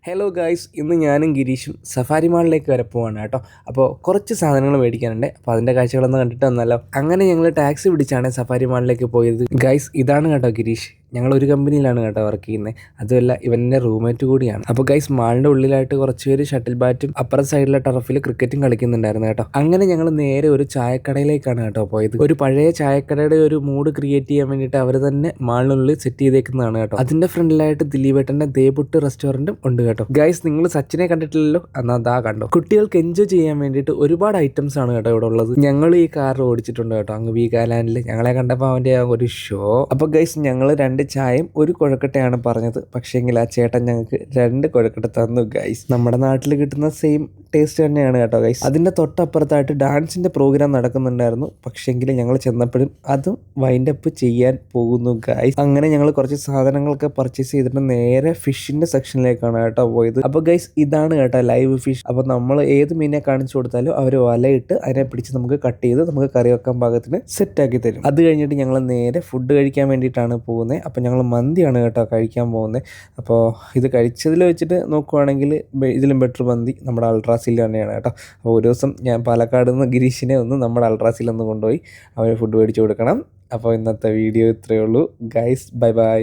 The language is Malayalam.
ഹലോ ഗായ്സ്, ഇന്ന് ഞാനും ഗിരീഷും സഫാരി മാളിലേക്ക് വരെ പോവാണ് കേട്ടോ. അപ്പോൾ കുറച്ച് സാധനങ്ങൾ മേടിക്കാനുണ്ട്. അപ്പോൾ അതിൻ്റെ കാഴ്ചകളൊന്നും കണ്ടിട്ട് വന്നല്ലോ. അങ്ങനെ ഞങ്ങൾ ടാക്സി പിടിച്ചാണ് സഫാരി മാളിലേക്ക് പോയത്. ഗായ്സ്, ഇതാണ് കേട്ടോ ഗിരീഷ്. ഞങ്ങൾ ഒരു കമ്പനിയിലാണ് കേട്ടോ വർക്ക് ചെയ്യുന്നത്. അതുമല്ല, ഇവൻ്റെ റൂംമേറ്റ് കൂടിയാണ്. അപ്പോൾ ഗൈസ്, മാളിൻ്റെ ഉള്ളിലായിട്ട് കുറച്ച് പേര് ഷട്ടിൽ ബാറ്റും അപ്പുറം സൈഡിലെ ടർഫിൽ ക്രിക്കറ്റും കളിക്കുന്നുണ്ടായിരുന്നു കേട്ടോ. അങ്ങനെ ഞങ്ങൾ നേരെ ഒരു ചായക്കടയിലേക്കാണ് കേട്ടോ പോയത്. ഒരു പഴയ ചായക്കടയുടെ ഒരു മൂഡ് ക്രിയേറ്റ് ചെയ്യാൻ വേണ്ടിയിട്ട് അവർ തന്നെ മാളിനുള്ളിൽ സെറ്റ് ചെയ്തേക്കുന്നതാണ് കേട്ടോ. അതിൻ്റെ ഫ്രണ്ടിലായിട്ട് ദിലീപേട്ടൻ്റെ ദേപുട്ട് റെസ്റ്റോറൻറ്റും ഉണ്ട് കേട്ടോ. ഗൈസ്, നിങ്ങൾ സച്ചിനെ കണ്ടിട്ടില്ലല്ലോ, എന്നാൽ അതാ കണ്ടോ. കുട്ടികൾക്ക് എൻജോയ് ചെയ്യാൻ വേണ്ടിയിട്ട് ഒരുപാട് ഐറ്റംസ് ആണ് കേട്ടോ ഇവിടെ ഉള്ളത്. ഞങ്ങൾ ഈ കാർ ഓടിച്ചിട്ടുണ്ട് കേട്ടോ അങ്ങ് വീഗാലാൻഡിൽ. ഞങ്ങളെ കണ്ടപ്പോൾ അവൻ്റെ ഒരു ഷോ. അപ്പോൾ ഗൈസ്, ഞങ്ങൾ 2 ചായയും 1 കുഴക്കട്ടയാണ് പറഞ്ഞത്. പക്ഷേങ്കിൽ ആ ചേട്ടൻ ഞങ്ങൾക്ക് 2 കുഴക്കട്ട തന്നു ഗൈസ്. നമ്മുടെ നാട്ടിൽ കിട്ടുന്ന സെയിം ടേസ്റ്റ് തന്നെയാണ് കേട്ടോ ഗൈസ്. അതിൻ്റെ തൊട്ടപ്പുറത്തായിട്ട് ഡാൻസിൻ്റെ പ്രോഗ്രാം നടക്കുന്നുണ്ടായിരുന്നു. പക്ഷേങ്കിൽ ഞങ്ങൾ ചെന്നപ്പോഴും അതും വൈൻഡ് അപ്പ് ചെയ്യാൻ പോകുന്നു ഗൈസ്. അങ്ങനെ ഞങ്ങൾ കുറച്ച് സാധനങ്ങളൊക്കെ പർച്ചേസ് ചെയ്തിട്ട് നേരെ ഫിഷിൻ്റെ സെക്ഷനിലേക്കാണ് കേട്ടോ പോയത്. അപ്പോൾ ഗൈസ്, ഇതാണ് കേട്ടോ ലൈവ് ഫിഷ്. അപ്പോൾ നമ്മൾ ഏത് മീനെ കാണിച്ചു കൊടുത്താലും അവർ വലയിട്ട് അതിനെ പിടിച്ച് നമുക്ക് കട്ട് ചെയ്ത് നമുക്ക് കറി വെക്കാൻ പാകത്തിന് സെറ്റാക്കി തരും. അത് കഴിഞ്ഞിട്ട് ഞങ്ങൾ നേരെ ഫുഡ് കഴിക്കാൻ വേണ്ടിയിട്ടാണ് പോകുന്നത്. അപ്പോൾ ഞങ്ങൾ മന്തിയാണ് കേട്ടോ കഴിക്കാൻ പോകുന്നത്. അപ്പോൾ ഇത് കഴിച്ചതിൽ വെച്ചിട്ട് നോക്കുവാണെങ്കിൽ ഇതിലും ബെറ്റർ മന്തി നമ്മുടെ അൾട്രാസിൽ തന്നെയാണ് കേട്ടോ. അപ്പോൾ ഒരു ദിവസം ഞാൻ പാലക്കാട് നിന്ന് ഗിരീഷിനെ ഒന്ന് നമ്മുടെ അൾട്രാസിൽ ഒന്ന് കൊണ്ടുപോയി അവന് ഫുഡ് മേടിച്ച് കൊടുക്കണം. അപ്പോൾ ഇന്നത്തെ വീഡിയോ ഇത്രയേ ഉള്ളൂ ഗൈസ്. Bye bye.